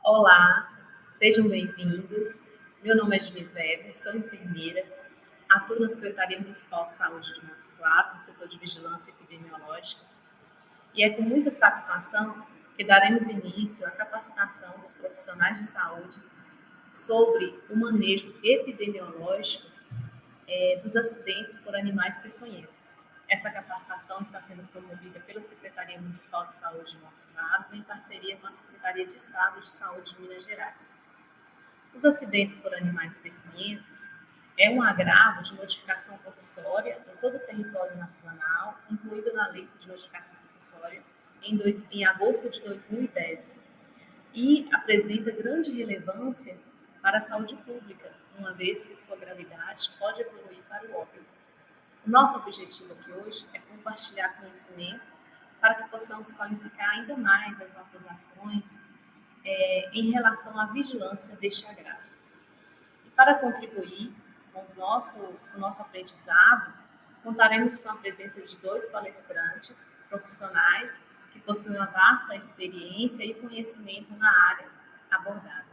Olá, sejam bem-vindos. Meu nome é Julie Weber, sou enfermeira, atuo na Secretaria Municipal de Saúde de Montes Claros, no setor de vigilância epidemiológica, e é com muita satisfação que daremos início à capacitação dos profissionais de saúde sobre o manejo epidemiológico dos acidentes por animais peçonhentos. Essa capacitação está sendo promovida pela Secretaria Municipal de Saúde de Montes Claros, em parceria com a Secretaria de Estado de Saúde de Minas Gerais. Os acidentes por animais peçonhentos é um agravo de notificação compulsória em todo o território nacional, incluído na lista de notificação compulsória em agosto de 2010, e apresenta grande relevância para a saúde pública, uma vez que sua gravidade pode evoluir para o óbito. O nosso objetivo aqui hoje é compartilhar conhecimento para que possamos qualificar ainda mais as nossas ações em relação à vigilância deste agravo. E para contribuir com o nosso aprendizado, contaremos com a presença de 2 palestrantes profissionais que possuem uma vasta experiência e conhecimento na área abordada.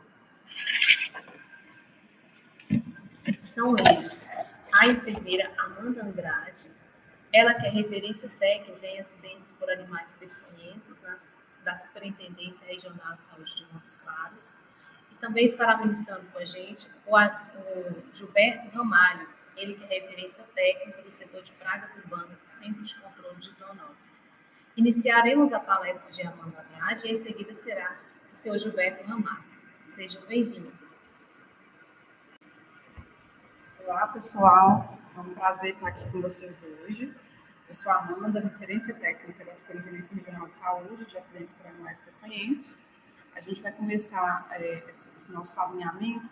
São eles a enfermeira Amanda Andrade, ela que é referência técnica em acidentes por animais peçonhentos da Superintendência Regional de Saúde de Montes Claros, e também estará ministrando com a gente o Gilberto Ramalho, ele que é referência técnica do setor de pragas urbanas do Centro de Controle de Zoonoses. Iniciaremos a palestra de Amanda Andrade e em seguida será o senhor Gilberto Ramalho. Sejam bem-vindos. Olá, pessoal. É um prazer estar aqui com vocês hoje. Eu sou a Amanda, referência técnica da Superintendência Regional de Saúde de Acidentes por Animais Peçonhentos. A gente vai começar esse nosso alinhamento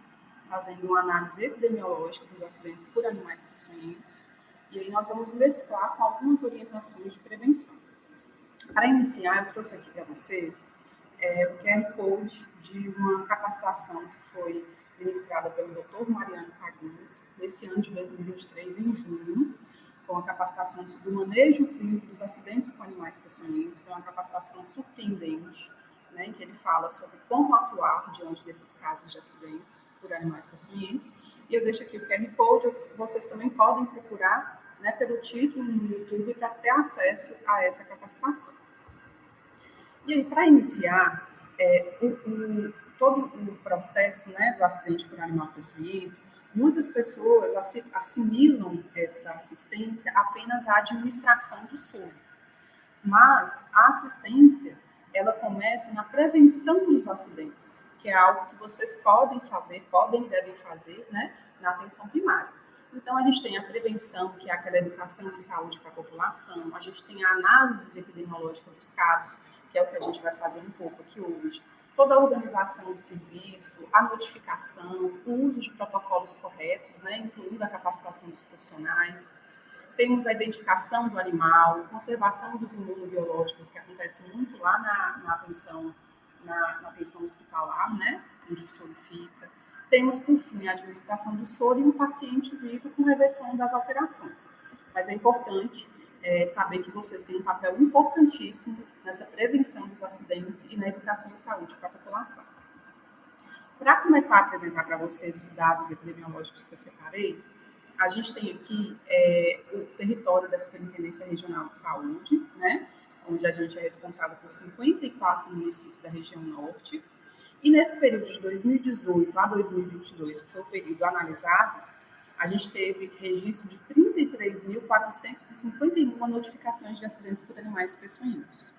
fazendo uma análise epidemiológica dos acidentes por animais peçonhentos, e aí nós vamos mesclar com algumas orientações de prevenção. Para iniciar, eu trouxe aqui para vocês o QR Code de uma capacitação que foi ministrada pelo Dr. Mariano Fagundes, nesse ano de 2023, em junho. Foi uma capacitação sobre o manejo clínico dos acidentes com animais peçonhentos. Foi uma capacitação surpreendente, né, em que ele fala sobre como atuar diante desses casos de acidentes por animais peçonhentos. E eu deixo aqui o QR Code, vocês também podem procurar, né, pelo título no YouTube para ter acesso a essa capacitação. E aí, para iniciar, todo o processo, né, do acidente por animal peçonhento, muitas pessoas assimilam essa assistência apenas à administração do soro. Mas a assistência, ela começa na prevenção dos acidentes, que é algo que vocês podem e devem fazer, né, na atenção primária. Então, a gente tem a prevenção, que é aquela educação em saúde para a população, a gente tem a análise epidemiológica dos casos, que é o que a gente vai fazer um pouco aqui hoje, toda a organização do serviço, a notificação, o uso de protocolos corretos, né, incluindo a capacitação dos profissionais. Temos a identificação do animal, conservação dos imunobiológicos, que acontece muito lá na atenção hospitalar, né, onde o soro fica. Temos, por fim, a administração do soro em um paciente vivo com reversão das alterações. Mas é importante saber que vocês têm um papel importantíssimo nessa prevenção dos acidentes e na educação em saúde para a população. Para começar a apresentar para vocês os dados epidemiológicos que eu separei, a gente tem aqui o território da Superintendência Regional de Saúde, né, onde a gente é responsável por 54 municípios da região norte. E nesse período de 2018 a 2022, que foi o período analisado, a gente teve registro de 33.451 notificações de acidentes por animais peçonhentos.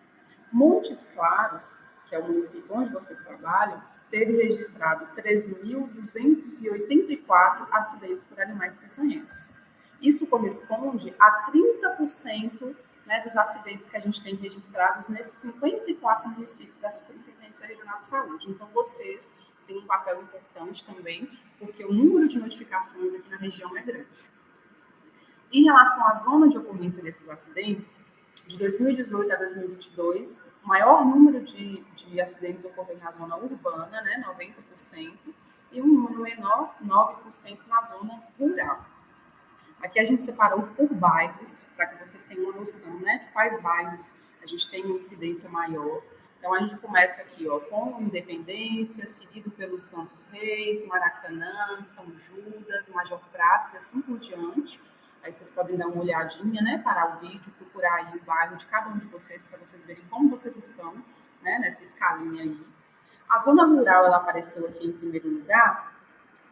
Montes Claros, que é o município onde vocês trabalham, teve registrado 13.284 acidentes por animais peçonhentos. Isso corresponde a 30%, né, dos acidentes que a gente tem registrados nesses 54 municípios da Superintendência Regional de Saúde. Então, vocês têm um papel importante também, porque o número de notificações aqui na região é grande. Em relação à zona de ocorrência desses acidentes, de 2018 a 2022, o maior número de acidentes ocorreu na zona urbana, né, 90%, e um número menor, 9%, na zona rural. Aqui a gente separou por bairros, para que vocês tenham uma noção, né, de quais bairros a gente tem uma incidência maior. Então, a gente começa aqui, ó, com Independência, seguido pelos Santos Reis, Maracanã, São Judas, Major Pratos e assim por diante. Aí vocês podem dar uma olhadinha, né, parar o vídeo, procurar aí o bairro de cada um de vocês, para vocês verem como vocês estão, né, nessa escalinha aí. A zona rural, ela apareceu aqui em primeiro lugar,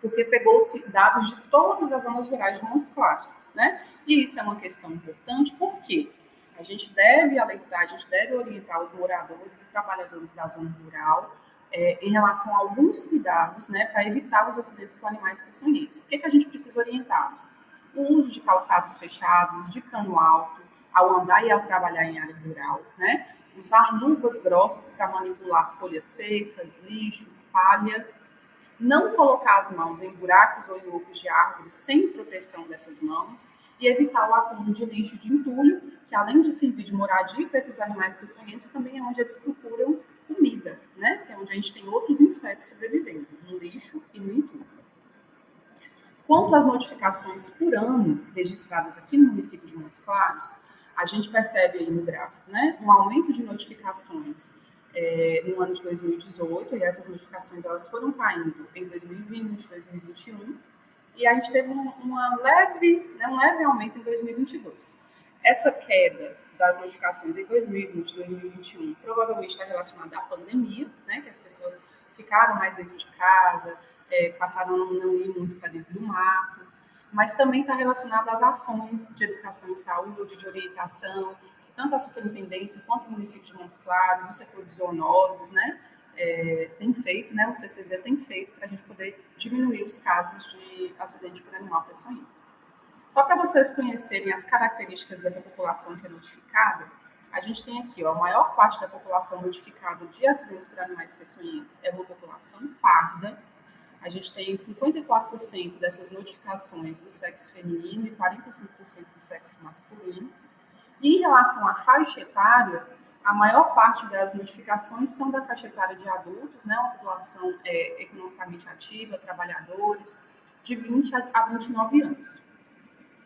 porque pegou-se dados de todas as zonas rurais de Montes Claros, né? E isso é uma questão importante, porque a gente deve alertar, a gente deve orientar os moradores e trabalhadores da zona rural em relação a alguns cuidados, né, para evitar os acidentes com animais peçonhentos. O que a gente precisa orientá-los? O uso de calçados fechados, de cano alto, ao andar e ao trabalhar em área rural, né? Usar luvas grossas para manipular folhas secas, lixos, palha. Não colocar as mãos em buracos ou em ocos de árvores sem proteção dessas mãos e evitar o acúmulo de lixo de entulho, que além de servir de moradia para esses animais peçonhentos, também é onde eles procuram comida, né? Que é onde a gente tem outros insetos sobrevivendo, no lixo e no entulho. Quanto às notificações por ano registradas aqui no município de Montes Claros, a gente percebe aí no gráfico, né, um aumento de notificações no ano de 2018, e essas notificações elas foram caindo em 2020, 2021, e a gente teve um leve aumento em 2022. Essa queda das notificações em 2020 e 2021 provavelmente está relacionada à pandemia, né, que as pessoas ficaram mais dentro de casa, passaram a não ir muito para dentro do mato, mas também está relacionado às ações de educação em saúde, de orientação, que tanto a superintendência quanto o município de Montes Claros, o setor de zoonoses, né, tem feito, né, o CCZ tem feito para a gente poder diminuir os casos de acidente por animal peçonhento. Só para vocês conhecerem as características dessa população que é notificada, a gente tem aqui, ó, a maior parte da população notificada de acidentes por animais peçonhentos é uma população parda. A gente tem 54% dessas notificações do sexo feminino e 45% do sexo masculino. E em relação à faixa etária, a maior parte das notificações são da faixa etária de adultos, né, uma população economicamente ativa, trabalhadores, de 20 a 29 anos.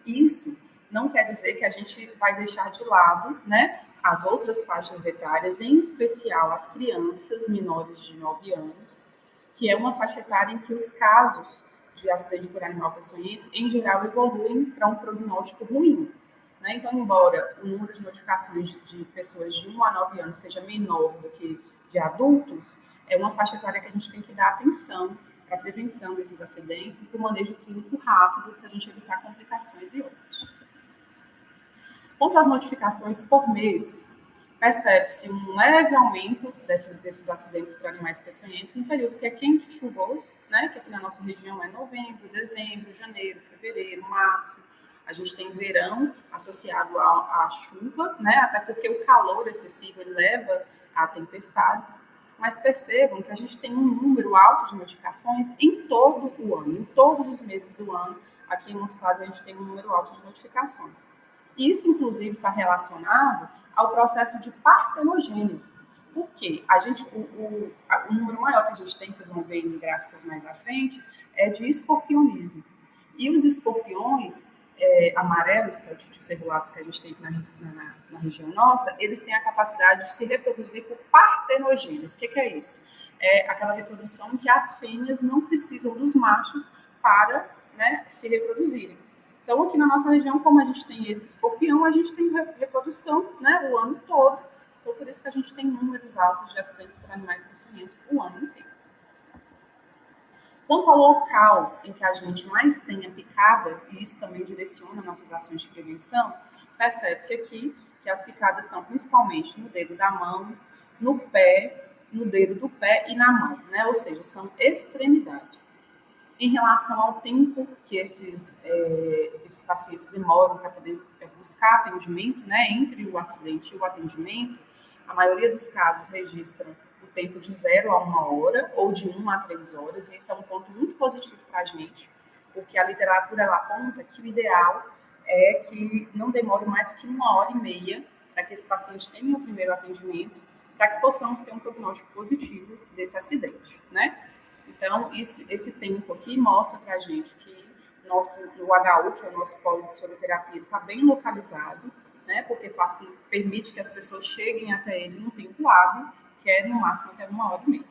Isso não quer dizer que a gente vai deixar de lado, né, as outras faixas etárias, em especial as crianças menores de 9 anos, que é uma faixa etária em que os casos de acidente por animal peçonhento, em geral, evoluem para um prognóstico ruim. Né? Então, embora o número de notificações de pessoas de 1 a 9 anos seja menor do que de adultos, é uma faixa etária que a gente tem que dar atenção para a prevenção desses acidentes e para o manejo clínico rápido para a gente evitar complicações e outros. Quanto às notificações por mês, percebe-se um leve aumento desses acidentes por animais peçonhentos no período que é quente e chuvoso, né? Que aqui na nossa região é novembro, dezembro, janeiro, fevereiro, março. A gente tem verão associado à chuva, né? Até porque o calor excessivo ele leva a tempestades. Mas percebam que a gente tem um número alto de notificações em todo o ano, em todos os meses do ano. Aqui em Montes Claros a gente tem um número alto de notificações. Isso, inclusive, está relacionado ao processo de partenogênese. Por quê? O número maior que a gente tem, vocês vão ver em gráficos mais à frente, é de escorpionismo. E os escorpiões amarelos, que é o tipo de regulados que a gente tem aqui na região nossa, eles têm a capacidade de se reproduzir por partenogênese. O que é isso? É aquela reprodução em que as fêmeas não precisam dos machos para, né, se reproduzirem. Então, aqui na nossa região, como a gente tem esse escorpião, a gente tem reprodução, né, o ano todo. Então, por isso que a gente tem números altos de acidentes por animais peçonhentos o ano inteiro. Quanto ao local em que a gente mais tem a picada, e isso também direciona nossas ações de prevenção, percebe-se aqui que as picadas são principalmente no dedo da mão, no pé, no dedo do pé e na mão, né? Ou seja, são extremidades. Em relação ao tempo que esses pacientes demoram para poder buscar atendimento, né, entre o acidente e o atendimento, a maioria dos casos registram o tempo de 0 a 1 hora ou de 1 a 3 horas, e isso é um ponto muito positivo para a gente, porque a literatura ela aponta que o ideal é que não demore mais que 1h30 para que esse paciente tenha o primeiro atendimento, para que possamos ter um prognóstico positivo desse acidente, né? Então, esse tempo aqui mostra para a gente que o HU, que é o nosso polo de soroterapia, está bem localizado, né? Porque permite que as pessoas cheguem até ele num tempo hábil, que é no máximo até 1h30.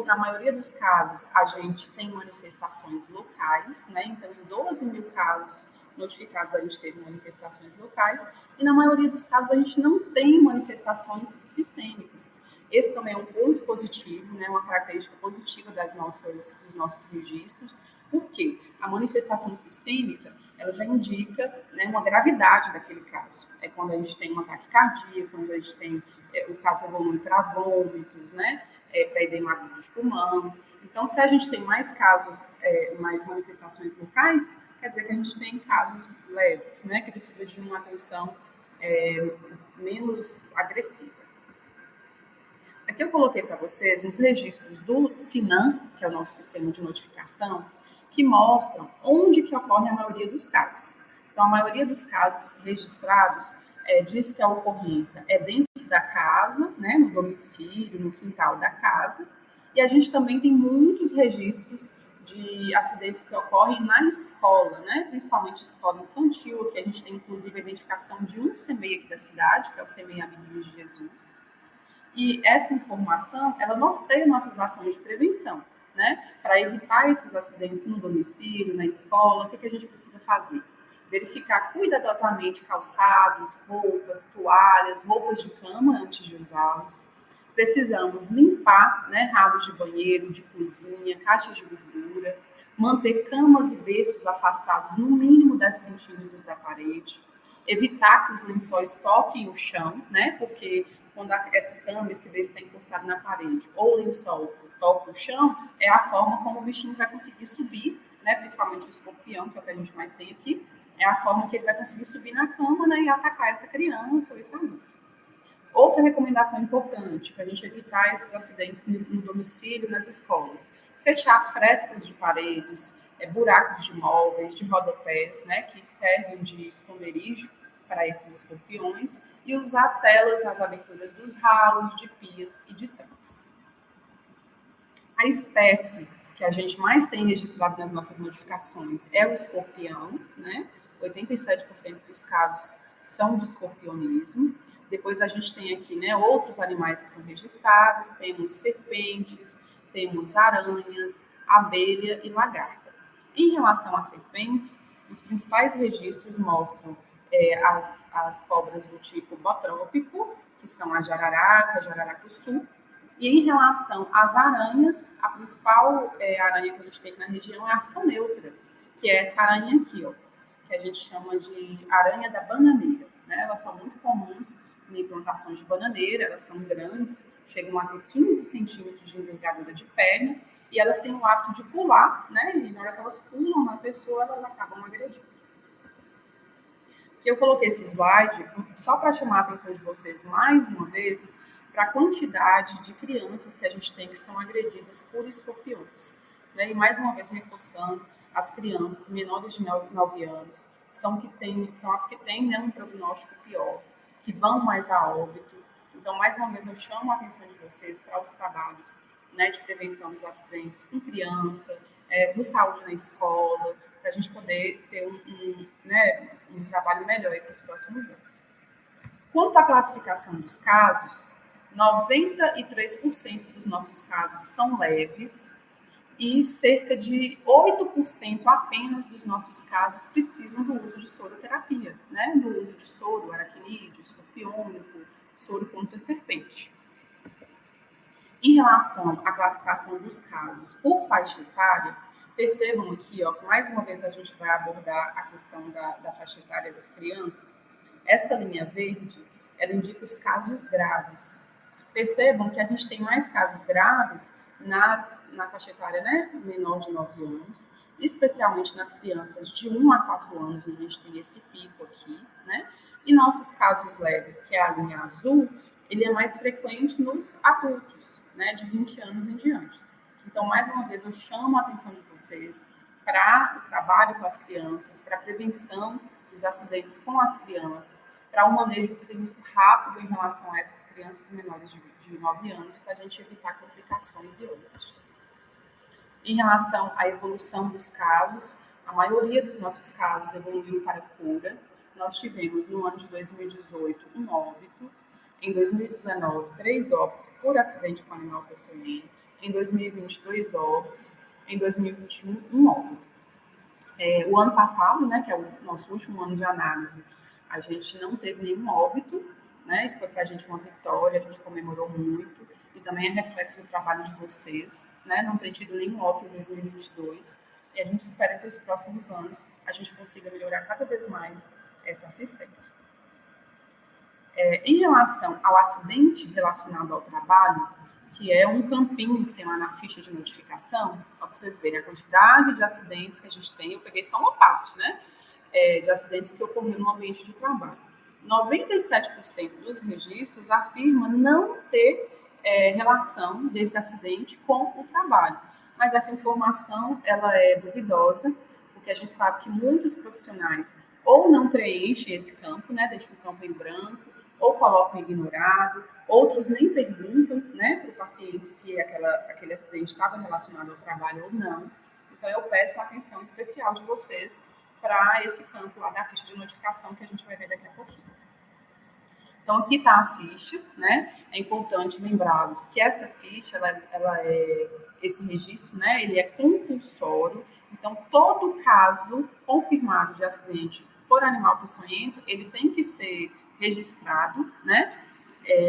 Na maioria dos casos, a gente tem manifestações locais, né? Então, em 12 mil casos notificados, a gente teve manifestações locais, e na maioria dos casos, a gente não tem manifestações sistêmicas. Esse também é um ponto positivo, né? Uma característica positiva dos nossos registros, porque a manifestação sistêmica, ela já indica, né, uma gravidade daquele caso. É quando a gente tem um ataque cardíaco, quando a gente tem, o caso evolui para vômitos, né? Para edema agudo de pulmão. Então, se a gente tem mais casos, mais manifestações locais, quer dizer que a gente tem casos leves, né, que precisa de uma atenção menos agressiva. Aqui eu coloquei para vocês os registros do SINAM, que é o nosso sistema de notificação, que mostram onde que ocorre a maioria dos casos. Então, a maioria dos casos registrados diz que a ocorrência é dentro da casa, né, no domicílio, no quintal da casa, e a gente também tem muitos registros de acidentes que ocorrem na escola, né, principalmente escola infantil, que a gente tem inclusive a identificação de um CEMEI aqui da cidade, que é o CEMEI Abílio de Jesus, e essa informação, ela norteia nossas ações de prevenção, né, para evitar esses acidentes no domicílio, na escola. O que a gente precisa fazer? Verificar cuidadosamente calçados, roupas, toalhas, roupas de cama antes de usá-los. Precisamos limpar, né, ralos de banheiro, de cozinha, caixas de gordura, manter camas e berços afastados no mínimo 10 centímetros da parede, evitar que os lençóis toquem o chão, né, porque quando essa cama, esse berço está encostado na parede, ou o lençol toca o chão, é a forma como o bichinho vai conseguir subir, né, principalmente o escorpião, que é o que a gente mais tem aqui, é a forma que ele vai conseguir subir na cama, né, e atacar essa criança ou esse adulto. Outra recomendação importante para a gente evitar esses acidentes no domicílio, nas escolas: fechar frestas de paredes, buracos de móveis, de rodapés, né, que servem de esconderijo para esses escorpiões, e usar telas nas aberturas dos ralos, de pias e de tanques. A espécie que a gente mais tem registrado nas nossas notificações é o escorpião, né? 87% dos casos são de escorpionismo. Depois a gente tem aqui, né, outros animais que são registrados, temos serpentes, temos aranhas, abelha e lagarta. Em relação às serpentes, os principais registros mostram as cobras do tipo botrópico, que são a jararaca, jararacuçu, e em relação às aranhas, a principal aranha que a gente tem aqui na região é a foneutra, que é essa aranha aqui, ó, que a gente chama de aranha da bananeira, né? Elas são muito comuns em plantações de bananeira, elas são grandes, chegam a ter 15 centímetros de envergadura de perna, e elas têm o hábito de pular, né? E na hora que elas pulam na pessoa, elas acabam agredindo. Eu coloquei esse slide só para chamar a atenção de vocês mais uma vez para a quantidade de crianças que a gente tem que são agredidas por escorpiões, né? E mais uma vez reforçando, as crianças menores de 9 anos são as que têm, né, um prognóstico pior, que vão mais a óbito. Então, mais uma vez, eu chamo a atenção de vocês para os trabalhos, né, de prevenção dos acidentes com criança, no saúde na escola, para a gente poder ter um trabalho melhor para os próximos anos. Quanto à classificação dos casos, 93% dos nossos casos são leves e cerca de 8% apenas dos nossos casos precisam do uso de soroterapia, né? Do uso de soro aracnídeo, escorpiônico, soro contra serpente. Em relação à classificação dos casos por faixa etária, percebam aqui, ó, que mais uma vez a gente vai abordar a questão da faixa etária das crianças. Essa linha verde, ela indica os casos graves. Percebam que a gente tem mais casos graves na faixa etária, né, menor de 9 anos, especialmente nas crianças de 1 a 4 anos, onde a gente tem esse pico aqui, né? E nossos casos leves, que é a linha azul, ele é mais frequente nos adultos, né, de 20 anos em diante. Então, mais uma vez, eu chamo a atenção de vocês para o trabalho com as crianças, para a prevenção dos acidentes com as crianças, para um manejo clínico rápido em relação a essas crianças menores de 9 anos, para a gente evitar complicações e outros. Em relação à evolução dos casos, a maioria dos nossos casos evoluiu para cura. Nós tivemos, no ano de 2018, um óbito. Em 2019, 3 óbitos por acidente com animal peçonhento. Em 2020, 2 óbitos. Em 2021, 1 óbito. O ano passado, né, que é o nosso último ano de análise, a gente não teve nenhum óbito, né? Isso foi para a gente uma vitória, a gente comemorou muito, e também é reflexo do trabalho de vocês, né? Não ter tido nenhum óbito em 2022, e a gente espera que os próximos anos a gente consiga melhorar cada vez mais essa assistência. Em relação ao acidente relacionado ao trabalho, que é um campinho que tem lá na ficha de notificação, para vocês verem a quantidade de acidentes que a gente tem. Eu peguei só uma parte, né? De acidentes que ocorreram no ambiente de trabalho. 97% dos registros afirma não ter relação desse acidente com o trabalho. Mas essa informação, ela é duvidosa, porque a gente sabe que muitos profissionais ou não preenchem esse campo, né? Deixam o campo em branco, ou colocam ignorado, outros nem perguntam, né, para o paciente se aquele acidente estava relacionado ao trabalho ou não. Então, eu peço a atenção especial de vocês para esse campo lá da ficha de notificação que a gente vai ver daqui a pouquinho. Então, aqui está a ficha, né? É importante lembrá-los que essa ficha, esse registro, né, ele é compulsório. Então, todo caso confirmado de acidente por animal peçonhento, ele tem que ser registrado, né?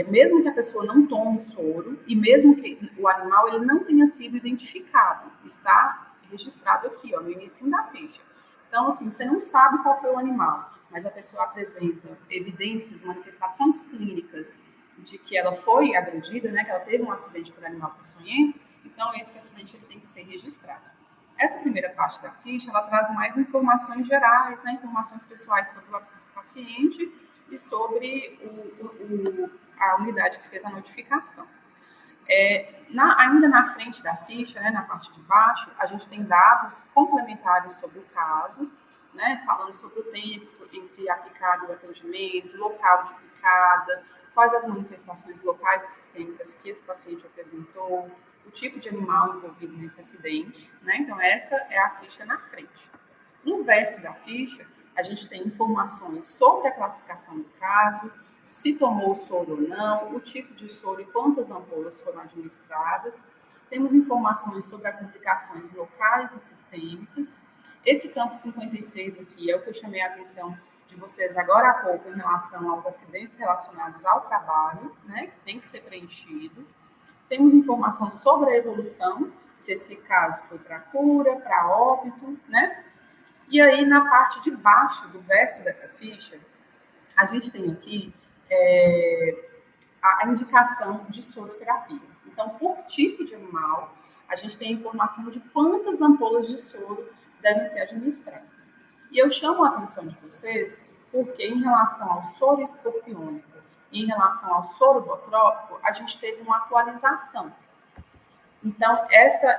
Mesmo que a pessoa não tome soro e mesmo que o animal ele não tenha sido identificado, está registrado aqui, ó, no início da ficha. Então, assim, você não sabe qual foi o animal, mas a pessoa apresenta evidências, manifestações clínicas de que ela foi agredida, né, que ela teve um acidente por animal peçonhento, então esse acidente ele tem que ser registrado. Essa primeira parte da ficha, ela traz mais informações gerais, né, informações pessoais sobre o paciente e sobre a unidade que fez a notificação. Ainda na frente da ficha, né, na parte de baixo, a gente tem dados complementares sobre o caso, né, falando sobre o tempo entre a picada e o atendimento, local de picada, quais as manifestações locais e sistêmicas que esse paciente apresentou, o tipo de animal envolvido nesse acidente, né? Então, essa é a ficha na frente. No verso da ficha, a gente tem informações sobre a classificação do caso, se tomou soro ou não, o tipo de soro e quantas ampolas foram administradas. Temos informações sobre as complicações locais e sistêmicas. Esse campo 56 aqui é o que eu chamei a atenção de vocês agora há pouco em relação aos acidentes relacionados ao trabalho, né, que tem que ser preenchido. Temos informação sobre a evolução, se esse caso foi para cura, para óbito, né? E aí, na parte de baixo do verso dessa ficha, a gente tem aqui a indicação de soroterapia. Então, por tipo de animal, a gente tem a informação de quantas ampolas de soro devem ser administradas. E eu chamo a atenção de vocês porque, em relação ao soro escorpiônico e em relação ao soro botrópico, a gente teve uma atualização. Então, essa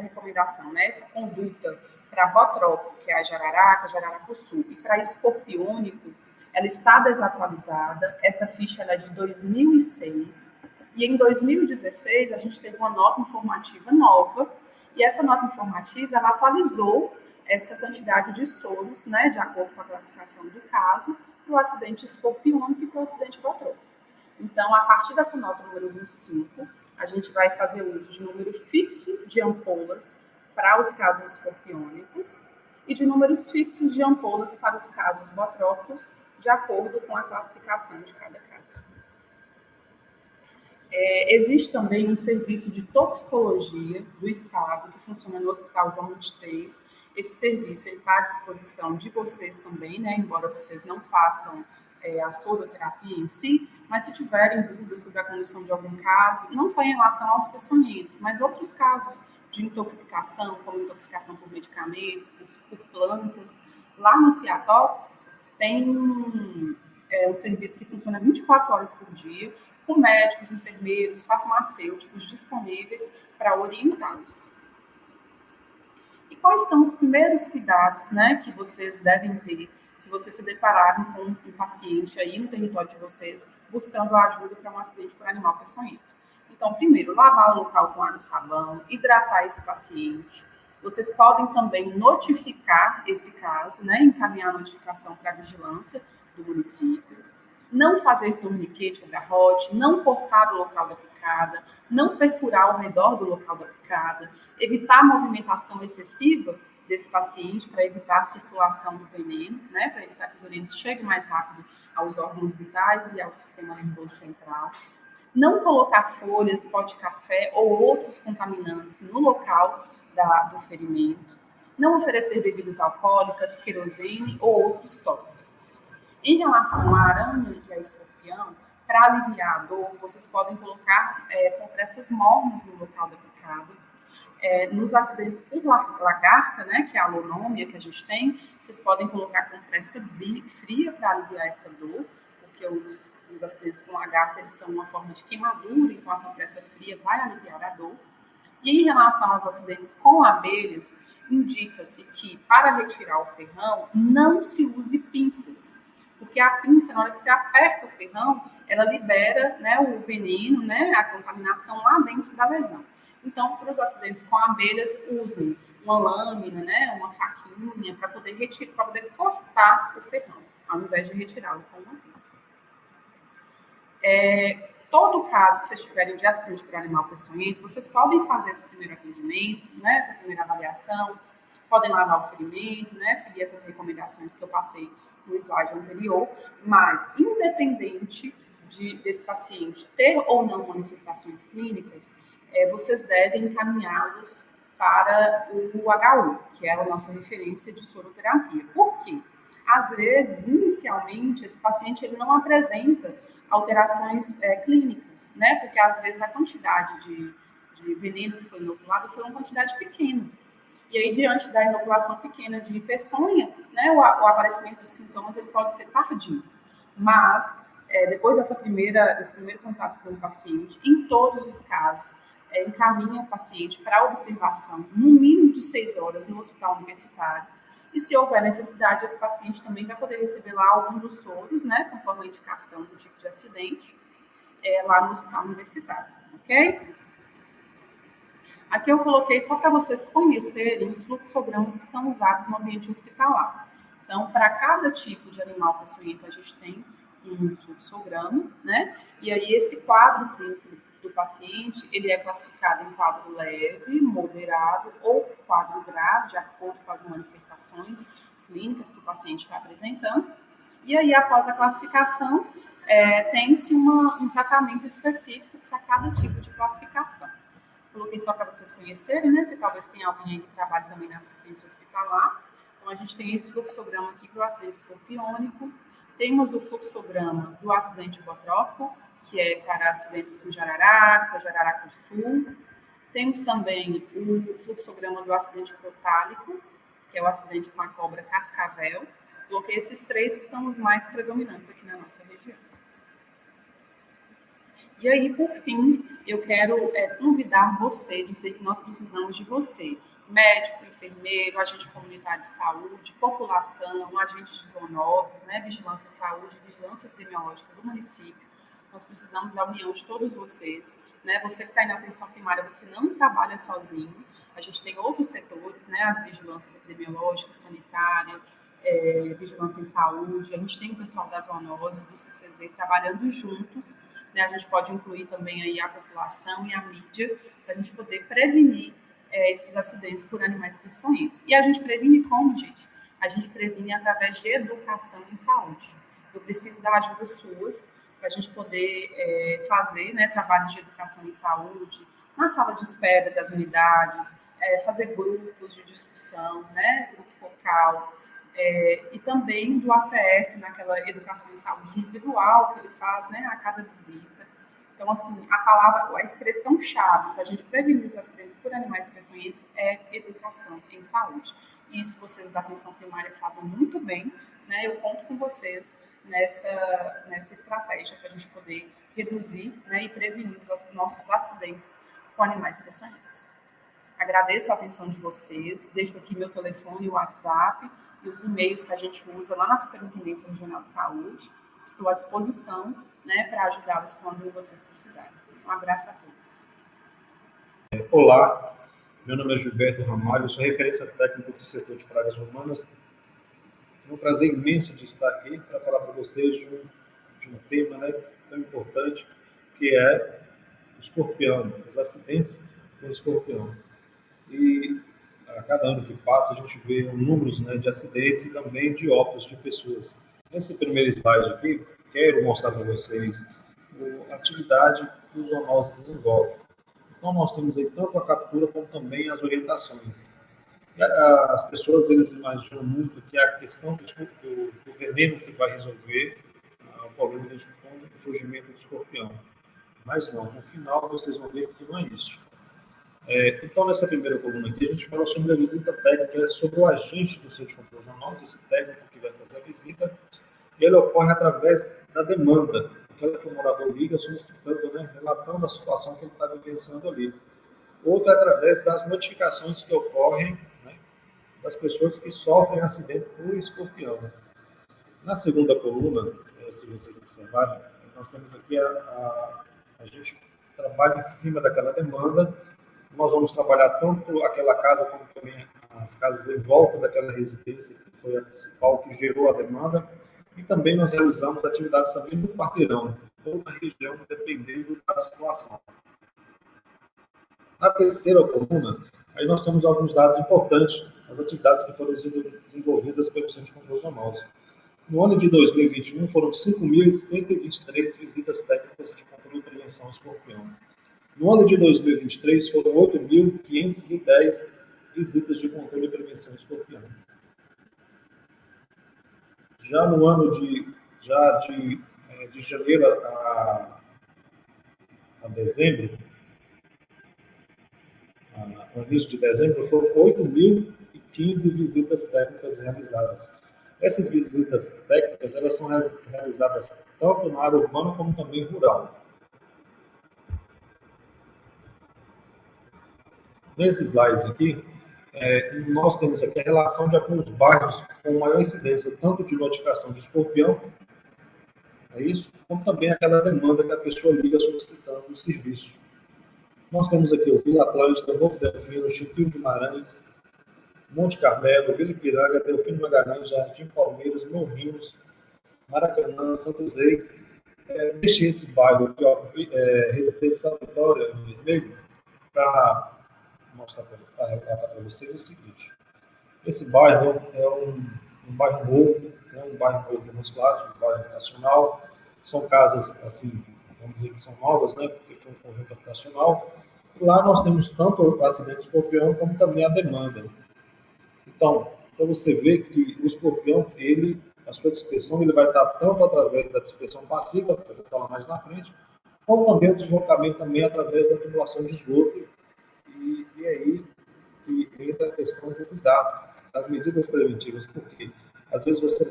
recomendação, né, essa conduta para botrópico, que é a jararaca, jararacuçu, e para escorpiônico, ela está desatualizada. Essa ficha ela é de 2006. E em 2016, a gente teve uma nota informativa nova. E essa nota informativa, ela atualizou essa quantidade de soros, né, de acordo com a classificação do caso, para o acidente escorpiônico e para o acidente botrópico. Então, a partir dessa nota número 25, a gente vai fazer uso de número fixo de ampolas para os casos escorpiônicos e de números fixos de ampolas para os casos botrópicos, de acordo com a classificação de cada caso. Existe também um serviço de toxicologia do Estado, que funciona no Hospital João 23. Esse serviço está à disposição de vocês também, né? Embora vocês não façam a soroterapia em si, mas se tiverem dúvidas sobre a condução de algum caso, não só em relação aos peçonhentos, mas outros casos de intoxicação, como intoxicação por medicamentos, por plantas, lá no Ciatox tem um serviço que funciona 24 horas por dia, com médicos, enfermeiros, farmacêuticos disponíveis para orientá-los. E quais são os primeiros cuidados, né, que vocês devem ter se vocês se depararem com um paciente aí no território de vocês buscando ajuda para um acidente por animal peçonhento? Então, primeiro, lavar o local com água e sabão, hidratar esse paciente. Vocês podem também notificar esse caso, né, encaminhar a notificação para a vigilância do município. não fazer torniquete ou garrote, não cortar o local da picada, não perfurar ao redor do local da picada, evitar a movimentação excessiva desse paciente para evitar a circulação do veneno, né, para evitar que o veneno chegue mais rápido aos órgãos vitais e ao sistema nervoso central. Não colocar folhas, pó de café ou outros contaminantes no local do ferimento. Não oferecer bebidas alcoólicas, querosene ou outros tóxicos. Em relação à arânea e a escorpião, para aliviar a dor, vocês podem colocar compressas mornas no local da picada. Nos acidentes por lagarta, né, que é a alonômia que a gente tem, vocês podem colocar compressa fria para aliviar essa dor, porque os acidentes com lagarta eles são uma forma de queimadura, então a compressa fria vai aliviar a dor. E em relação aos acidentes com abelhas, indica-se que para retirar o ferrão não se use pinças, porque a pinça, na hora que você aperta o ferrão, ela libera, né, o veneno, né, a contaminação lá dentro da lesão. Então, para os acidentes com abelhas, usem uma lâmina, né, uma faquinha, para poder retirar, para poder cortar o ferrão, ao invés de retirá-lo com uma pinça. Todo caso que vocês tiverem de acidente por animal peçonhento, vocês podem fazer esse primeiro atendimento, né, essa primeira avaliação, podem lavar o ferimento, né, seguir essas recomendações que eu passei no slide anterior, mas independente desse paciente ter ou não manifestações clínicas, vocês devem encaminhá-los para o HU, que é a nossa referência de soroterapia. Por quê? Às vezes, inicialmente, esse paciente ele não apresenta alterações clínicas, né? Porque às vezes a quantidade de veneno que foi inoculado foi uma quantidade pequena. E aí, diante da inoculação pequena de peçonha, né, o aparecimento dos sintomas ele pode ser tardio. Mas, depois desse primeiro contato com o paciente, em todos os casos, encaminha o paciente para observação, no mínimo de 6 horas, no hospital universitário. E se houver necessidade, esse paciente também vai poder receber lá algum dos soros, né, conforme a indicação do tipo de acidente, lá no hospital universitário, ok? Aqui eu coloquei só para vocês conhecerem os fluxogramas que são usados no ambiente hospitalar. Então, para cada tipo de animal peçonhento, a gente tem um fluxograma, né? E aí esse quadro clínico do paciente, ele é classificado em quadro leve, moderado ou quadro grave, de acordo com as manifestações clínicas que o paciente está apresentando. E aí, após a classificação, tem-se um tratamento específico para cada tipo de classificação. Coloquei só para vocês conhecerem, né? Porque talvez tenha alguém aí que trabalhe também na assistência hospitalar. Então, a gente tem esse fluxograma aqui para o acidente escorpiônico. Temos o fluxograma do acidente hipotrópico, que é para acidentes com jararaca, jararaca do sul. Temos também o fluxograma do acidente crotálico, que é o acidente com a cobra cascavel. Coloquei esses 3 que são os mais predominantes aqui na nossa região. E aí, por fim, eu quero convidar você, dizer que nós precisamos de você, médico, enfermeiro, agente comunitário de saúde, população, agente de zoonoses, né, vigilância de saúde, vigilância epidemiológica do município. Nós precisamos da união de todos vocês, né? Você que está aí na atenção primária, você não trabalha sozinho. A gente tem outros setores, né, as vigilâncias epidemiológicas, sanitária, vigilância em saúde. A gente tem o pessoal das zoonoses, do CCZ, trabalhando juntos. Né? A gente pode incluir também aí a população e a mídia para a gente poder prevenir esses acidentes por animais peçonhentos. E a gente previne como, gente? A gente previne através de educação em saúde. Eu preciso da ajuda suas para a gente poder fazer, né, trabalhos de educação em saúde, na sala de espera das unidades, fazer grupos de discussão, né, grupo focal, e também do ACS, naquela educação em saúde individual que ele faz, né, a cada visita. Então, assim, a expressão-chave para a gente prevenir os acidentes por animais peçonhentos é educação em saúde. Isso vocês da atenção primária fazem muito bem, né? Eu conto com vocês nessa estratégia para a gente poder reduzir, né, e prevenir os nossos acidentes com animais peçonhentos. Agradeço a atenção de vocês, deixo aqui meu telefone, o WhatsApp e os e-mails que a gente usa lá na Superintendência Regional de Saúde. Estou à disposição, né, para ajudá-los quando vocês precisarem. Um abraço a todos. Olá, meu nome é Gilberto Ramalho, sou referência técnica do setor de pragas humanas. É um prazer imenso de estar aqui para falar para vocês de um tema, né, tão importante, que é o escorpião, os acidentes com o escorpião. E a cada ano que passa, a gente vê números, né, de acidentes e também de óbitos de pessoas. Nesse primeiro slide aqui, quero mostrar para vocês a atividade que os zoonoses desenvolvem. Então, nós temos aí tanto a captura como também as orientações. As pessoas, eles imaginam muito que é a questão do veneno que vai resolver o problema do surgimento do escorpião. Mas não, no final vocês vão ver que não é isso. Então, nessa primeira coluna aqui, a gente fala sobre a visita técnica, sobre o agente do centro de controle zoonose, esse técnico que vai fazer a visita, e ele ocorre através da demanda, aquela que o morador liga solicitando, né, relatando a situação que ele está vivenciando ali. Outro é através das notificações que ocorrem, né, das pessoas que sofrem acidente por escorpião. Na segunda coluna, se vocês observarem, nós temos aqui a gente trabalha em cima daquela demanda. Nós vamos trabalhar tanto aquela casa como também as casas em volta daquela residência, que foi a principal que gerou a demanda. E também nós realizamos atividades também no quarteirão, toda a região, dependendo da situação. Na terceira coluna, aí nós temos alguns dados importantes, as atividades que foram desenvolvidas pelo Centro de Controle Zoonose. No ano de 2021, foram 5.123 visitas técnicas de controle e prevenção ao escorpião. No ano de 2023, foram 8.510 visitas de controle e prevenção ao escorpião. Já no ano de janeiro a dezembro, no início de dezembro, foram 8.015 visitas técnicas realizadas. Essas visitas técnicas, elas são realizadas tanto na área urbana como também rural. Nesses slides aqui, nós temos aqui a relação de alguns bairros com maior incidência, tanto de notificação de escorpião, é isso, como também aquela demanda que a pessoa liga solicitando o serviço. Nós temos aqui o Vila Atlântica, Novo Delfino, Chiquinho Guimarães, Monte Carmelo, Vila Ipiranga, Delfino Magalhães, Jardim Palmeiras, Morrinhos, Maracanã, Santos Reis. Deixei esse bairro aqui, ó, Residência Santa Vitória, em vermelho, para mostrar para vocês o seguinte. Esse bairro é um bairro novo, né, um bairro novo de Musculares, um bairro nacional. São casas, assim, vamos dizer que são novas, né, porque foi um conjunto habitacional. E lá nós temos tanto o acidente de escorpião como também a demanda. Então, para você ver que o escorpião, a sua dispersão, ele vai estar tanto através da dispersão passiva, que eu vou falar mais na frente, como também o deslocamento também através da tubulação de esgoto. E aí que entra a questão do cuidado, das medidas preventivas, porque às vezes você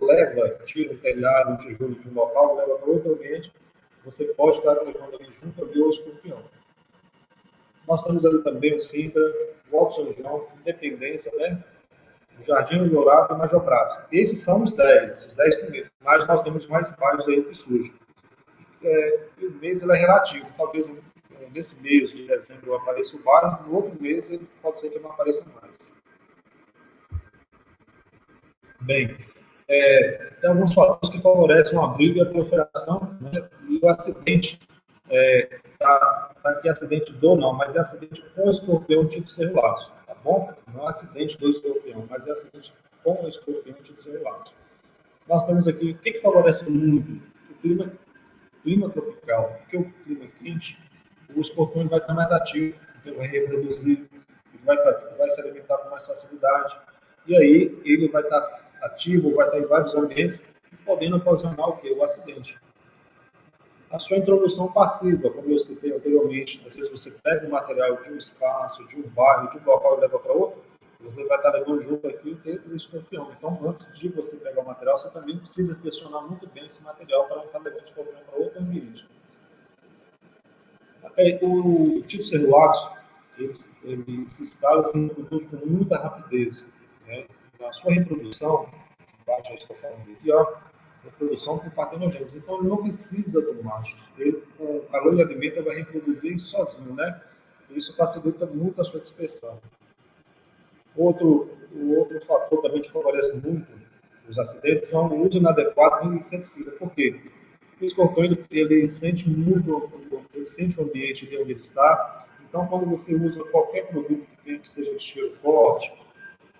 tira um telhado, um tijolo de um local, leva para outro ambiente, você pode estar levando ali junto ali o escorpião. Nós temos ali também o Sintra, o Alto São João, Independência, né? O Jardim Dourado e o Major Prats. Esses são os 10 primeiros, mas nós temos mais bairros aí que surgem. E o mês ele é relativo, talvez nesse mês de dezembro apareça o bairro, no outro mês ele pode ser que não apareça mais. Bem, tem alguns fatores que favorecem o abrigo e a proliferação, né, e o acidente, aqui acidente não, mas é acidente com escorpião tipo celulares, tá bom? Não é acidente do escorpião, mas é acidente com escorpião tipo celulares. Nós temos aqui, o que favorece muito? O clima tropical, porque o clima quente, o escorpião vai estar mais ativo, ele vai reproduzir, ele vai se alimentar com mais facilidade, e aí ele vai estar ativo, vai estar em vários ambientes, podendo ocasionar o quê? O acidente. A sua introdução passiva, como eu citei anteriormente, às vezes você pega o material de um espaço, de um bairro, de um local e leva para outro, você vai estar levando junto aqui o escorpião. Então, antes de você pegar o material, você também precisa pressionar muito bem esse material para não estar levando o escorpião para outro ambiente. O tipo celulares, ele se instala e se reproduz com muita rapidez. Né? A sua reprodução, embaixo já estou falando aqui, ó, reprodução com partenogênese. Então, ele não precisa do macho. Ele, com o calor e alimento, ele vai reproduzir sozinho, né? Isso facilita muito a sua dispersão. O outro fator também que favorece muito os acidentes são o uso inadequado de inseticida. Por quê? O escorpião, ele sente muito, ele sente o ambiente de onde ele está. Então, quando você usa qualquer produto que seja de cheiro forte,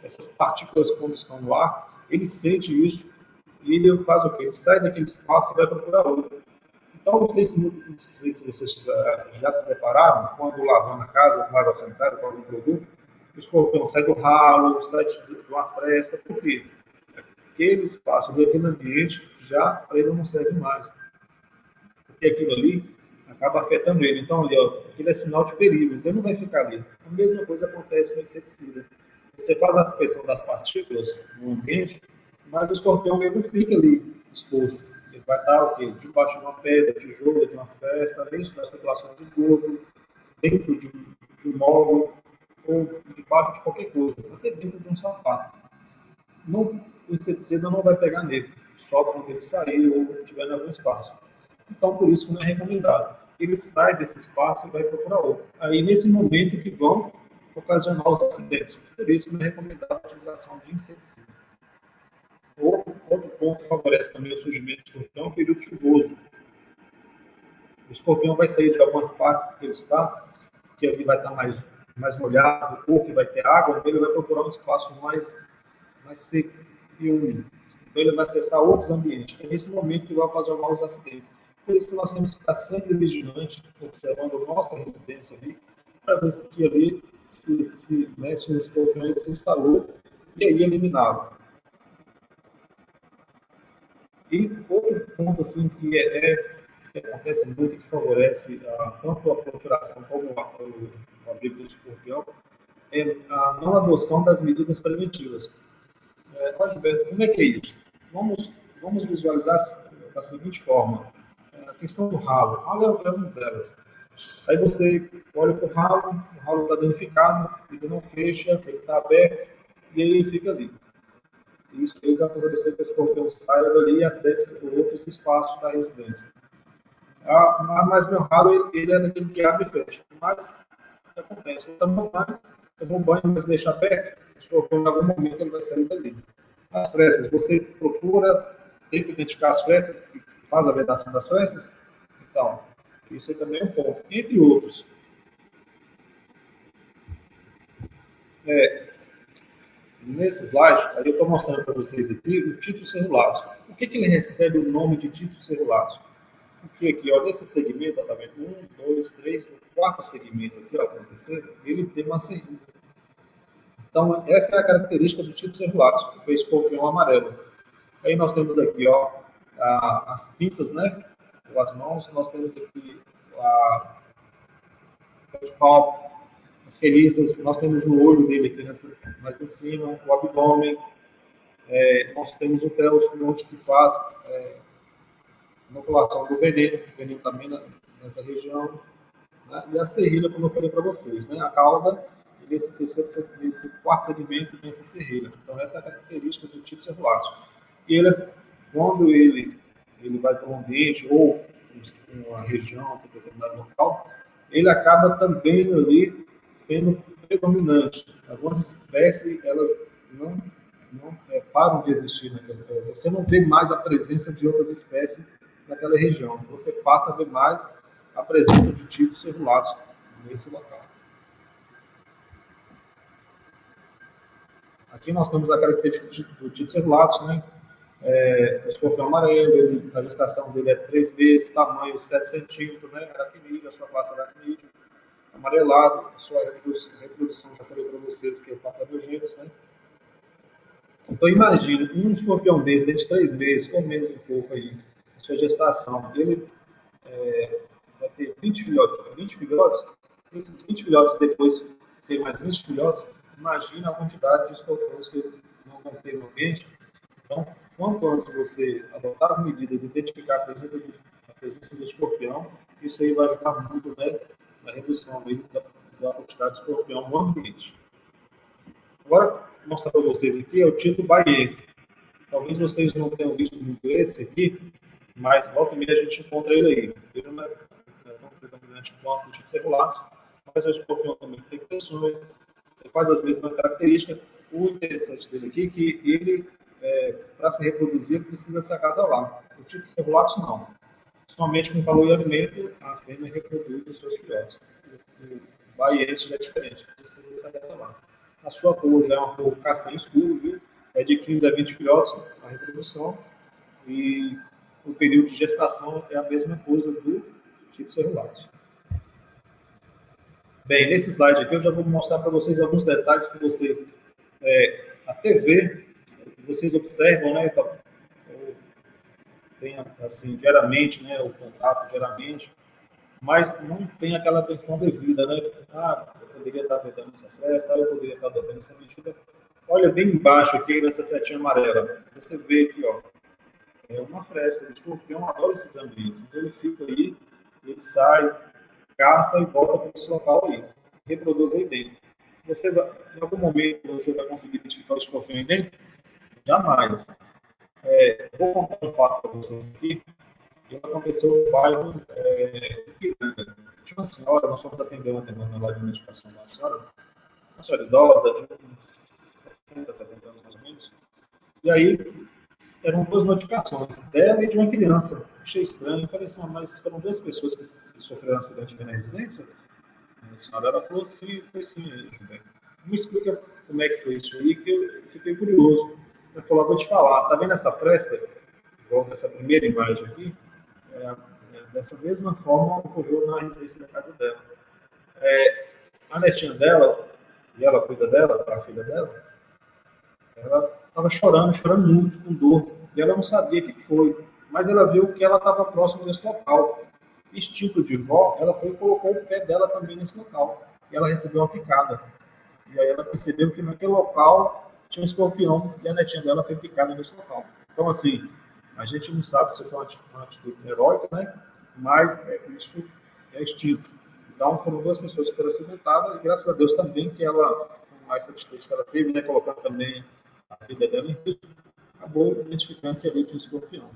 essas partículas, quando estão no ar, ele sente isso e ele faz o quê? Ele sai daquele espaço e vai procurar outro. Então, não sei se vocês já se depararam, quando lavando a casa, com água sanitária, com algum produto, o escorpião sai do ralo, sai de uma fresta. Por quê? Aquele espaço, aquele ambiente, já para ele não serve mais. Porque aquilo ali acaba afetando ele. Então, ali, ó, aquilo é sinal de perigo, então ele não vai ficar ali. A mesma coisa acontece com o inseticida. Você faz a dispersão das partículas no ambiente, mas o escorpião ele não fica ali exposto. Ele vai estar o quê? Debaixo de uma pedra, tijolo, de uma festa, isso das populações de esgoto, dentro de um móvel, ou debaixo de qualquer coisa, até dentro de um sapato. Não, o inseticida não vai pegar nele, só quando ele sair ou estiver em algum espaço. Então, por isso que não é recomendado. Ele sai desse espaço e vai procurar outro. Aí, nesse momento que vão ocasionar os acidentes. Por isso que não é recomendado a utilização de inseticida. Outro ponto que favorece também o surgimento do escorpião é o período chuvoso. O escorpião vai sair de algumas partes que ele está, que ele vai estar mais molhado, ou que vai ter água, então ele vai procurar um espaço mais seco e úmido. Então ele vai acessar outros ambientes. É nesse momento que vai ocasionar os acidentes. Por isso que nós temos que estar sempre vigilante, observando a nossa residência ali, para ver que ali se o escorpião se instalou e aí eliminá-lo. E outro ponto assim, que acontece muito, que favorece tanto a proliferação como o abrigo do escorpião, é a não adoção das medidas preventivas. Gilberto, como é que é isso? Vamos visualizar da seguinte forma. A questão do ralo. O ralo é uma delas. Aí você olha para o ralo está danificado, ele não fecha, ele está aberto, e aí ele fica ali. Isso aí vai acontecer que o escorpião saia dali e acesse outros espaços da residência. Mas meu ralo, ele é daquele que abre e fecha. Mas o que acontece? Eu vou banho, mas deixa aberto, o escorpião em algum momento ele vai sair dali. As frestas, você procura, tem que identificar as frestas, faz a vedação das frestas. Então, isso aí também é um ponto. Entre outros. Nesse slide, aí eu estou mostrando para vocês aqui o título celuláceo. Por que ele recebe o nome de título celuláceo? Porque aqui, ó, nesse segmento, tá vendo? 1, 2, 3, o quarto segmento aqui, ó, ele tem uma serrilha. Então, essa é a característica do título celuláceo, que é o escorpião amarelo. Aí nós temos aqui, ó, as pinças, né? Pelas mãos, nós temos aqui o palco, as quelíceas, nós temos o olho dele aqui mais em cima, o abdômen, nós temos o telosfronte que faz inoculação do veneno também nessa região, né? E a serrilha, como eu falei para vocês, né? A cauda, esse quarto segmento tem essa serrilha. Então, essa é a característica do título celuláceo. E quando ele vai para um ambiente ou uma região, um determinado local, ele acaba também ali sendo predominante. Algumas espécies, elas não param de existir naquela região. Você não vê mais a presença de outras espécies naquela região. Você passa a ver mais a presença de títulos celuláceos nesse local. Aqui nós temos a característica do título celuláceo, né? O escorpião amarelo, a gestação dele é 3 meses, tamanho 7 centímetros, né? Aracnídeo, a sua classe aracnídeo, amarelado, a sua reprodução, já falei para vocês que é partenogênese, né? Então, imagine um escorpião desse, dentro de 3 meses, ou menos um pouco aí, a sua gestação, ele vai ter 20 filhotes, esses 20 filhotes depois tem mais 20 filhotes, imagina a quantidade de escorpiões que não vão ter no ambiente. Então, quanto antes você adotar as medidas e identificar a presença do escorpião, isso aí vai ajudar muito, né, na redução da quantidade de escorpião no ambiente. Agora, vou mostrar para vocês aqui é o título baiense. Talvez vocês não tenham visto muito esse aqui, mas volta e meia a gente encontra ele aí. Ele não é tão predominante quanto o título celuláceo, mas o escorpião também tem tensões, quase as mesmas características. O interessante dele aqui é que ele, para se reproduzir, precisa se acasalar. O título celuláceo não. somente com calor e alimento, a fêmea reproduz os seus filhotes. O baiense já é diferente, precisa sair dessa lá. A sua cor já é uma cor castanho escuro, viu? É de 15 a 20 filhotes a reprodução, e o período de gestação é a mesma coisa do Otites ferrulatus. Bem, nesse slide aqui eu já vou mostrar para vocês alguns detalhes que vocês, a TV, que vocês observam, né, tem assim, diariamente, né, o contato diariamente, mas não tem aquela atenção devida, né? Ah, eu poderia estar vedando essa fresta, eu poderia estar adotando essa medida. Olha bem embaixo aqui, nessa setinha amarela, você vê aqui, ó, é uma fresta, o escorpião adora esses ambientes, então ele fica aí, ele sai, caça e volta para esse local aí, reproduz aí dentro. Você vai, em algum momento você vai conseguir identificar o escorpião aí dentro? Jamais. Vou contar um fato para vocês aqui, que aconteceu no bairro Ipiranga. Tinha uma senhora, nós fomos atender uma demanda lá de medicação de uma senhora idosa, de uns 60, 70 anos mais ou menos, e aí eram duas notificações, dela e de uma criança. Achei estranho, falei assim, mas foram duas pessoas que sofreram um acidente aqui na residência? A senhora, ela falou assim, foi assim, Gilberto. Me explica como é que foi isso aí, que eu fiquei curioso. Ela falou, vou te falar, tá vendo essa fresta? Igual essa primeira imagem aqui, dessa mesma forma ocorreu na residência da casa dela. A netinha dela, e ela cuida dela, a filha dela, ela estava chorando muito, com dor, e ela não sabia o que foi, mas ela viu que ela estava próximo desse local. Instinto de vó, ela foi e colocou o pé dela também nesse local, e ela recebeu uma picada. E aí ela percebeu que naquele local tinha um escorpião, e a netinha dela foi picada nesse local. Então, assim, a gente não sabe se foi uma atitude heróica, né? Mas isso é instinto. Então, foram duas pessoas que foram acidentadas, e graças a Deus também que ela, com mais atitude que ela teve, né, colocando também a filha dela em risco, acabou identificando que ali tinha um escorpião.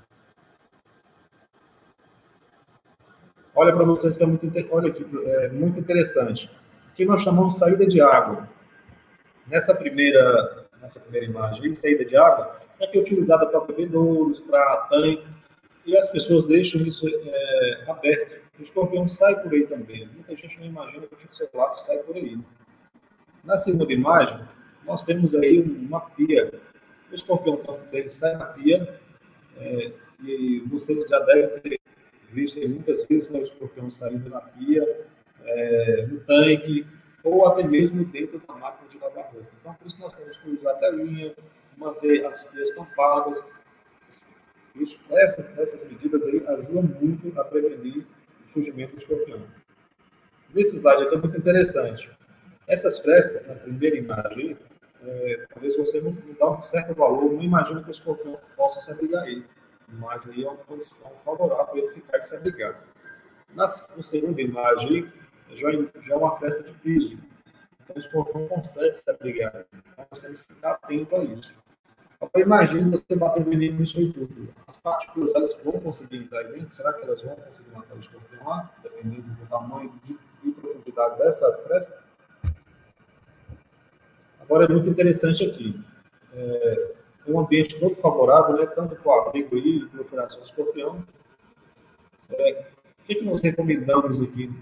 Olha para vocês que é muito interessante. O que nós chamamos de saída de água. Nessa primeira imagem, saída de água é que é utilizada para bebedouros, para tanque, e as pessoas deixam isso aberto. O escorpião sai por aí também. Muita gente não imagina que o celular sai por aí. Na segunda imagem, nós temos aí uma pia. O escorpião dele sai na pia, e vocês já devem ter visto aí muitas vezes, né, o escorpião saindo na pia, no tanque, ou até mesmo dentro da máquina de lavar roupa. Então, por isso nós temos que usar a telinha, manter as pias tampadas. Essas medidas aí ajudam muito a prevenir o surgimento do escorpião. Nesse slide aqui é muito interessante. Essas frestas, na primeira imagem, talvez você não dá um certo valor, não imagina que o escorpião possa se abrigar aí. Mas aí é uma condição favorável para ele ficar e se abrigar. Na segunda imagem, já é uma fresta de piso. Então, o escorpião consegue se abrigar. Então, nós temos que ficar atento a isso. Agora, imagine você bater veneno nisso aí tudo. As partículas, elas vão conseguir entrar aí dentro? Será que elas vão conseguir matar o escorpião lá? Dependendo do tamanho e profundidade dessa fresta? Agora, é muito interessante aqui. Um ambiente todo favorável, né, tanto para o abrigo e proliferação do escorpião. O que nós recomendamos aqui?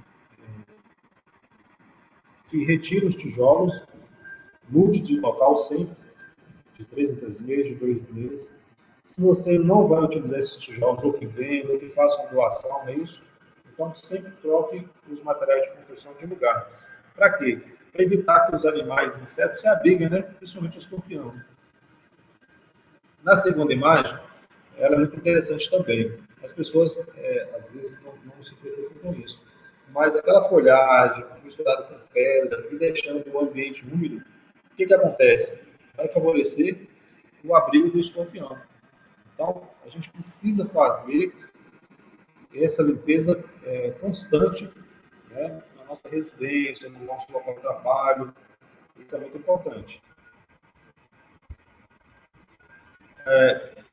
Que retire os tijolos, mude de local sempre, de 3 em 3 meses, de 2 meses. Se você não vai utilizar esses tijolos, ou que venda, ou que faça uma doação, é isso? Então, sempre troque os materiais de construção de lugar. Para quê? Para evitar que os animais, insetos, se abriguem, né, principalmente o escorpião. Na segunda imagem, ela é muito interessante também. As pessoas, às vezes, não se preocupam com isso. Mas aquela folhagem misturada com pedra e deixando o ambiente úmido, o que acontece? Vai favorecer o abrigo do escorpião. Então, a gente precisa fazer essa limpeza constante, né, na nossa residência, no nosso local de trabalho. Isso é muito importante.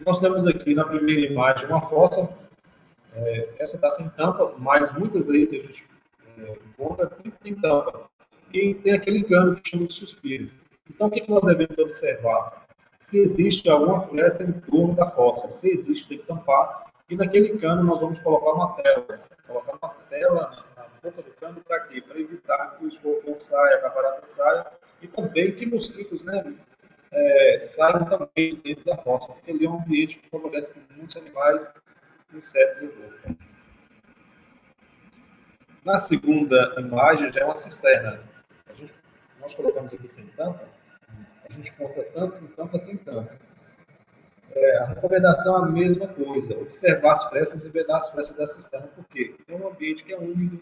Nós temos aqui na primeira imagem uma fossa. Essa está sem tampa, mas muitas aí que a gente encontra tem tampa. E tem aquele engano que chama de suspiro. Então, o que nós devemos observar? Se existe alguma fresta em torno da fossa. Se existe, tem que tampar. E naquele cano nós vamos colocar uma tela na boca do cano para quê? Para evitar que o escorpião saia, que a barata saia, e também que mosquitos, né, saiam também dentro da fossa, porque ele é um ambiente que favorece muitos animais, insetos e outros. Na segunda imagem já é uma cisterna. Nós colocamos aqui sem tampa, a gente conta tanto com tampa sem tampa. A recomendação é a mesma coisa, observar as frestas e vedar as frestas da cisterna. Por quê? É um ambiente que é úmido,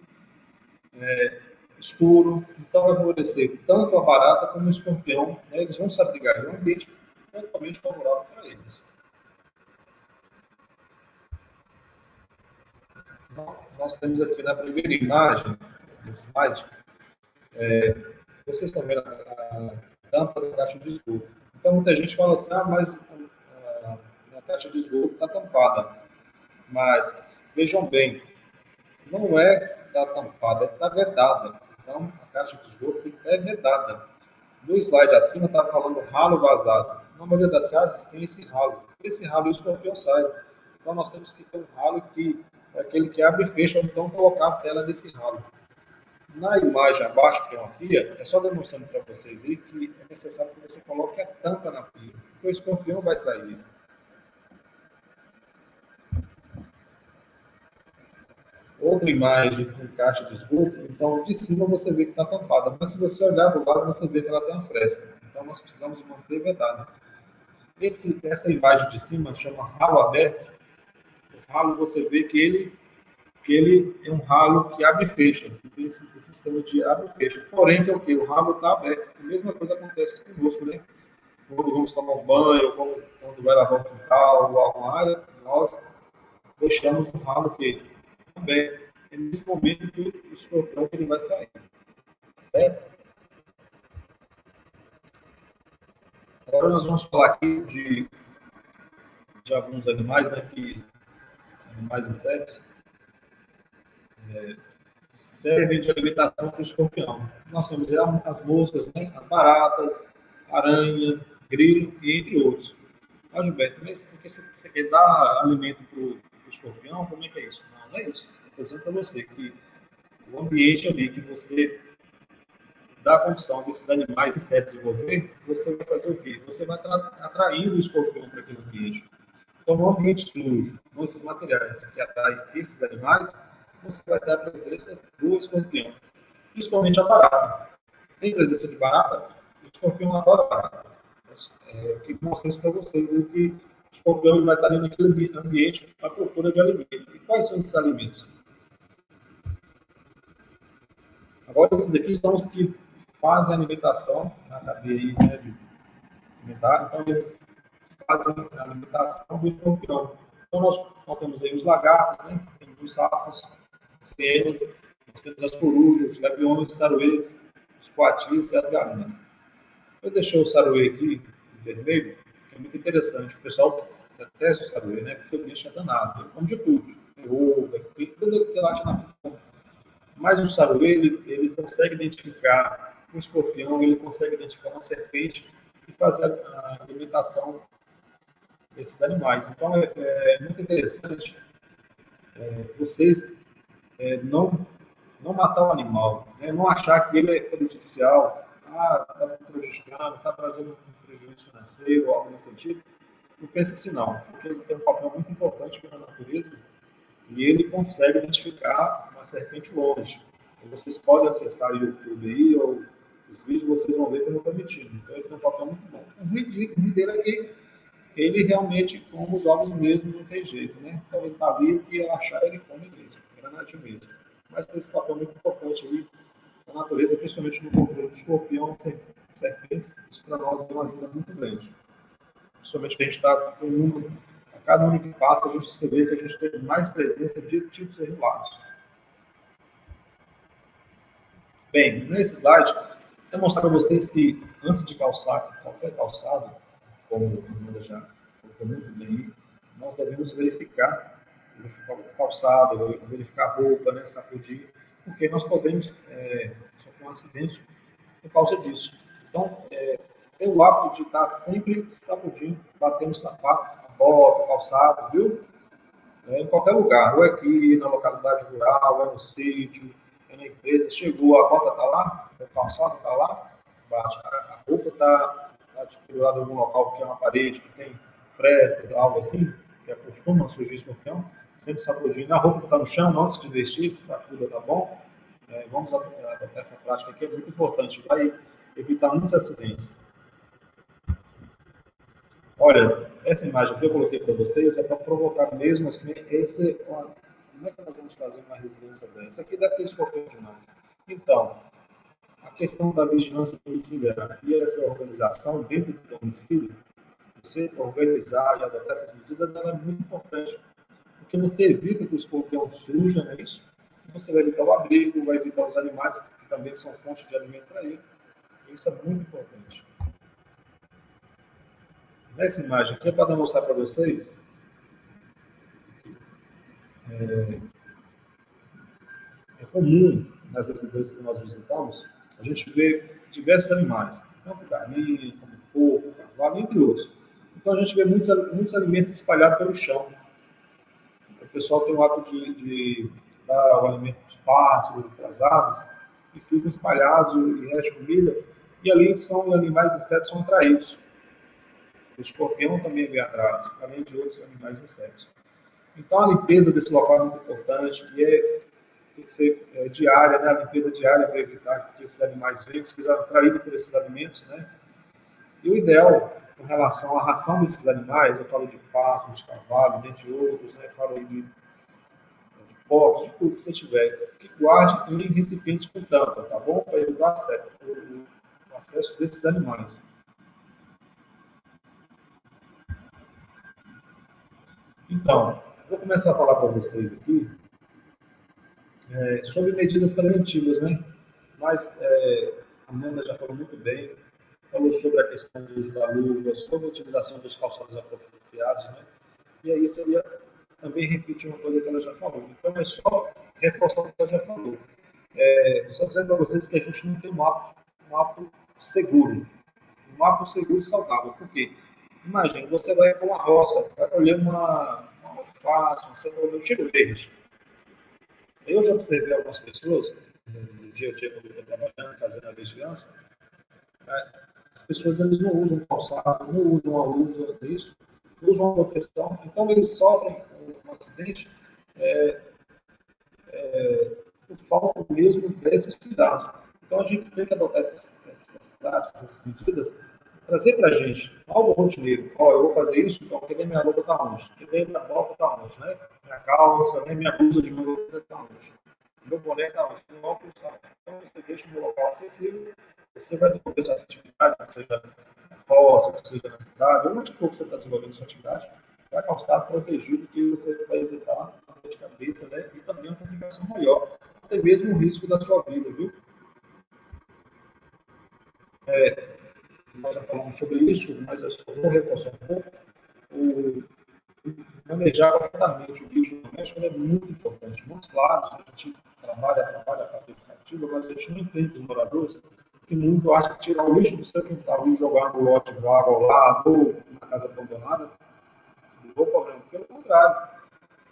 escuro, então vai favorecer tanto a barata como o escorpião, né? Eles vão se abrigar, é um ambiente totalmente favorável para eles. Nós temos aqui na primeira imagem, nesse slide, vocês estão vendo a tampa da caixa de esgoto. Então muita gente fala assim, mas a caixa de esgoto está tampada. Mas vejam bem, não é da tampada, é que está vedada. Então a caixa de esgoto tem que estar vedada. No slide acima estava falando ralo vazado. Na maioria das casas tem esse ralo. Esse ralo o escorpião sai. Então nós temos que ter um ralo que é aquele que abre e fecha, ou então colocar a tela desse ralo. Na imagem abaixo, que é uma pia, é só demonstrando para vocês aí que é necessário que você coloque a tampa na pia, porque o escorpião vai sair. Outra imagem com caixa de esgoto, então de cima você vê que está tampada, mas se você olhar do lado, você vê que ela tem uma fresta. Então nós precisamos manter vedada. Essa imagem de cima chama ralo aberto. O ralo você vê que ele é um ralo que abre e fecha, que tem esse sistema de abre e fecha. Porém, que é o quê? O ralo está aberto. A mesma coisa acontece conosco, né? Quando vamos tomar um banho, quando vai lavar um quintal ou alguma área, nós deixamos o ralo aberto. É nesse momento que o escorpião ele vai sair. Certo? Agora nós vamos falar aqui de alguns animais, né? Animais insetos. Servem de alimentação para o escorpião. Nós temos as moscas, né? As baratas, aranha, grilo e entre outros. Mas, Gilberto, mas porque você quer dar alimento para o escorpião? Como é que é isso? Não é isso. Estou dizendo para você que o ambiente ali que você dá a condição desses animais insetos desenvolver, você vai fazer o quê? Você vai atraindo o escorpião para aquele ambiente. Então, no ambiente sujo, com esses materiais que atraem esses animais, você vai ter a presença do escorpião. Principalmente a barata. Tem presença de barata? O escorpião adora barata. O que mostra isso para vocês é que o escorpião vai estar ali naquele ambiente à procura de alimento. E quais são esses alimentos? Agora, esses aqui são os que fazem a alimentação na cadeia, né, de alimentar. Então, eles fazem a alimentação do escorpião. Então, nós temos aí os lagartos, né? Temos os sapos, as fêmeas, nós temos as corujas, os gaviões, os saruês, os coatis e as galinhas. Eu deixei o saruê aqui, em vermelho, que é muito interessante. O pessoal detesta o saruê, né? Porque o bicho é danado. Ele come de tudo. Ovo, tudo que ele acha na frente. Mas o saruê, ele consegue identificar um escorpião, ele consegue identificar uma serpente e fazer a alimentação desses animais. Então, é muito interessante vocês não matar o animal, né? Não achar que ele é prejudicial, está me prejudicando, está trazendo um prejuízo financeiro ou algo nesse sentido. Não pense assim, não, porque ele tem um papel muito importante na natureza e ele consegue identificar uma serpente longe. Então, vocês podem acessar o YouTube aí, ou os vídeos, vocês vão ver que eu não estou mentindo. Então, ele tem um papel muito bom. O ruim dele é que ele realmente come os ovos mesmo, não tem jeito, né? Então, ele está ali, o que achar, ele come mesmo, granate mesmo. Mas tem esse papel muito importante ali na natureza, principalmente no controle do escorpião, serpentes, isso para nós é uma ajuda muito grande. Principalmente que a gente está com um número, a cada ano que passa, a gente vê que a gente tem mais presença de tipos regulados. Bem, nesse slide, eu vou mostrar para vocês que antes de calçar qualquer calçado, como o Amanda já colocou muito bem, nós devemos verificar o calçado, verificar a roupa, né, sacudir, porque nós podemos sofrer um acidente por causa disso. Então, tem o hábito de estar sempre sacudindo, batendo o sapato, a bota, o calçado, viu? em qualquer lugar, ou aqui na localidade rural, ou no sítio, ou na empresa, chegou, a bota está lá, o calçado está lá, bate, a roupa está pendurada em algum local que é uma parede, que tem frestas, algo assim, que acostuma a surgir escorpião, sempre sacudindo. A roupa que está no chão, antes de vestir, se sacuda, tá bom? Vamos adotar essa prática aqui, é muito importante, vai evitar muitos acidentes. Olha, essa imagem que eu coloquei para vocês é para provocar mesmo assim, como é que nós vamos fazer uma residência dessa? Aqui deve ter escorpião demais. Então, a questão da vigilância domiciliar e essa organização dentro do domicílio, você organizar e adotar essas medidas, ela é muito importante, porque você evita que o escorpião suja, não é isso? Você vai evitar o abrigo, vai evitar os animais que também são fonte de alimento para ele. Isso é muito importante. Nessa imagem aqui é para mostrar para vocês é comum nas residências que nós visitamos a gente vê diversos animais, tanto galinha, como porco, cavalo, entre outros. Então a gente vê muitos alimentos espalhados pelo chão. O pessoal tem o hábito de dar o alimento para os pássaros, para as aves, e ficam espalhados e resta comida, e ali são animais e insetos são atraídos. O escorpião também vem atrás, além de outros animais e insetos. Então, a limpeza desse local é muito importante e tem que ser diária, né? A limpeza diária para evitar que esses animais venham, que sejam atraídos por esses alimentos, né? E o ideal, com relação à ração desses animais, eu falo de pássaros, de cavalo, dentre outros, né? Eu falo de porcos, de tudo que você tiver, que guarde em recipientes com tampa, tá bom? Para evitar o acesso desses animais. Então, vou começar a falar para vocês aqui sobre medidas preventivas, né? Mas a Amanda já falou muito bem, falou sobre a questão do uso da luva, sobre a utilização dos calçados apropriados, né? E aí seria também repetir uma coisa que ela já falou. Então, é só reforçar o que ela já falou. Só dizendo para vocês que a gente não tem um hábito seguro. Um hábito seguro e saudável. Por quê? Imagina, você vai para uma roça, vai colher uma alface, você vai colher um cheiro verde. Eu já observei algumas pessoas, no dia a dia, quando eu estou trabalhando, fazendo a vigilância, as pessoas eles não usam calçado, não usam a luva, isso, não usam a proteção, então eles sofrem um acidente por falta mesmo desses cuidados. Então a gente tem que adotar essas práticas, essas medidas, trazer para a gente algo rotineiro. Eu vou fazer isso, então, porque nem minha roupa está onde? Que nem minha bota está onde, né? Minha calça, nem minha blusa de manga está onde? Meu boné está onde? Meu óculos está onde? Então, você deixa o meu local acessível, você vai desenvolver suas atividades, seja na roça, seja na cidade, onde for que você está desenvolvendo sua atividade, vai calçado protegido, que você vai evitar uma dor de cabeça, né? E também uma complicação maior, até mesmo o risco da sua vida, viu? Nós já falamos sobre isso, mas eu só vou reforçar um pouco. Manejar corretamente o lixo doméstico é muito importante. Muito claro, a gente trabalha a parte educativa, mas a gente não entende os moradores que muito acha que tirar o lixo do seu quintal e jogar no lote vago ao lado ou na casa abandonada não é um problema. Pelo contrário,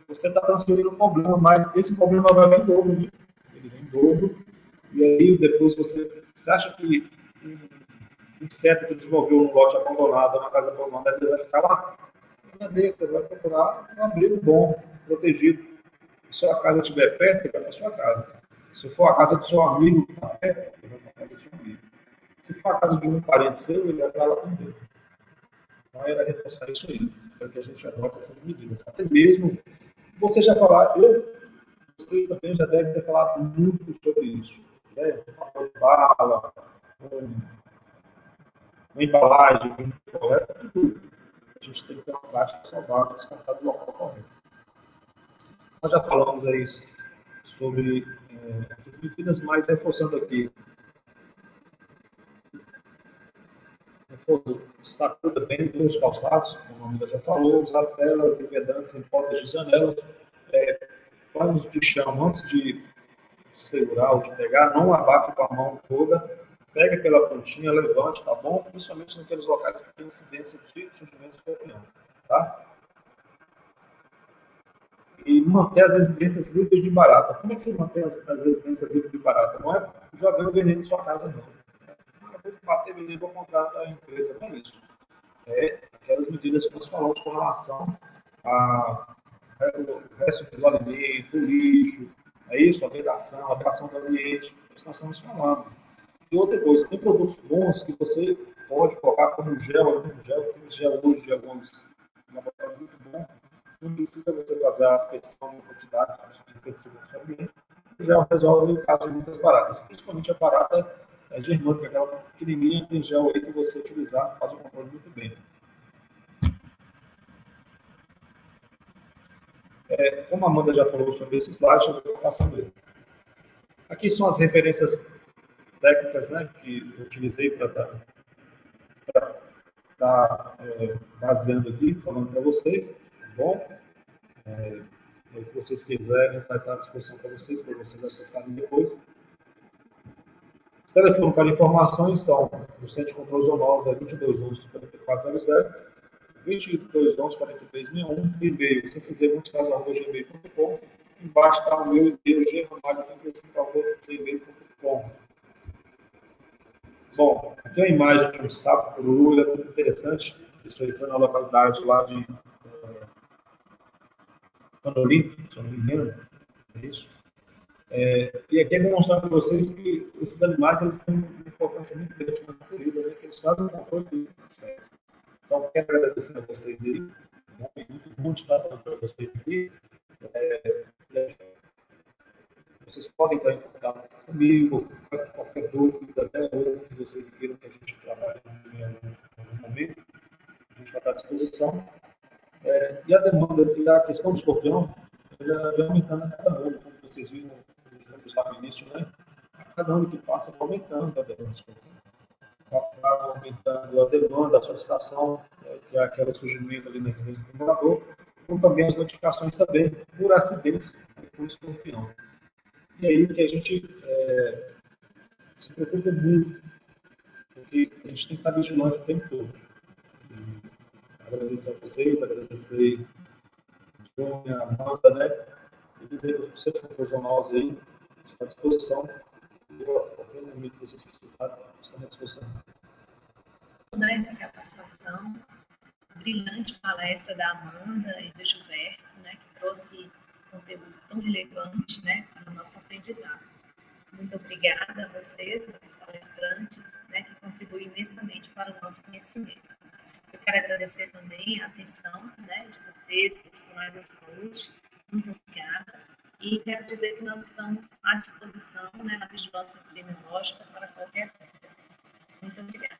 você está transferindo um problema, mas esse problema vai vir em dobro, né? Ele vem em dobro, e aí depois você acha que inseto que desenvolveu um lote abandonado, uma casa abandonada, ele vai ficar lá. Não é desse, você vai procurar um abrigo bom, protegido. Se a sua casa estiver perto, ele vai para a sua casa. Se for a casa do seu amigo que está perto, ele vai para a casa do seu amigo. Se for a casa de um parente seu, ele vai para lá também. Então, era reforçar isso aí, para que a gente adote essas medidas. Até mesmo, você já falar, vocês também já devem ter falado muito sobre isso. Né? Papel de bala, uma embalagem muito correta, tudo. A gente tem que ter uma prática saudável, descartar do local correto. Nós já falamos aí sobre essas medidas, mas reforçando aqui. Sacuda bem os calçados, como a amiga já falou, usar telas, vedantes em portas de janelas, panos de chão, antes de segurar ou de pegar, não abafe com a mão toda, pega aquela pontinha, levante, tá bom? Principalmente naqueles locais que tem incidência de surgimento de escorpião, tá? e manter as residências livres de barata. Como é que você mantém as residências livres de barata? Não é jogando veneno em sua casa, não. Eu vou bater veneno, vou contratar a empresa, não é isso. É aquelas medidas que nós falamos com relação ao resto do alimento, o lixo, é isso, a vedação do ambiente, isso nós estamos falando. E outra coisa, tem produtos bons que você pode colocar como gel, tem gel hoje de alguns laboratórios muito bom. Não precisa você fazer a aspersão de quantidade de inseticida no seu ambiente. O gel resolve o caso de muitas baratas, principalmente a barata germânica, aquela pequenininha, tem gel aí que você utilizar, faz o controle muito bem. Como a Amanda já falou sobre esse slide, eu vou passar mesmo. Aqui são as referências técnicas, né, que eu utilizei para estar baseando aqui, falando para vocês, tá bom? O que vocês quiserem, vai estar à disposição para vocês acessarem depois. O telefone para informações são do Centro de Controle Zoonoses, 2211-4400, 2211-4361, e-mail, ccz.gmail.com, embaixo está o meu e-mail, gmail.com. Bom, aqui é a imagem de um sapo fururu, é muito interessante. Isso aí foi na localidade lá de Panolim, se eu não me engano. É isso. E aqui é demonstrar para vocês que esses animais eles têm uma importância muito grande na natureza, né? Que eles fazem um controle do certo. Então, quero agradecer a vocês aí. É muito bom estar falando para vocês aqui. Vocês podem estar em contato comigo, qualquer dúvida, né, ou que vocês queiram que a gente trabalhe em algum momento, a gente vai estar à disposição. E a demanda, e a questão do escorpião, ela vem aumentando a cada ano, como vocês viram nos números lá no início, né? A cada ano que passa, vai aumentando a demanda do escorpião. Vai aumentando a demanda, a solicitação, que é aquele surgimento ali na residência do morador, como também as notificações também por acidentes com o escorpião. E aí que a gente se preocupa muito, porque a gente tem que estar vigilante o tempo todo. Agradecer a vocês, agradecer a Júnia, a Amanda, né? E dizer que o Centro de Controle Zoonoses aí está à disposição. E a qualquer momento que vocês precisarem, estamos à disposição. Toda essa capacitação, brilhante palestra da Amanda e do Gilberto, né, que trouxe conteúdo tão relevante, né, para o nosso aprendizado. Muito obrigada a vocês, nossos palestrantes, né, que contribuem imensamente para o nosso conhecimento. Eu quero agradecer também a atenção, né, de vocês, profissionais da saúde. Muito obrigada. E quero dizer que nós estamos à disposição, né, na vigilância epidemiológica para qualquer dúvida. Muito obrigada.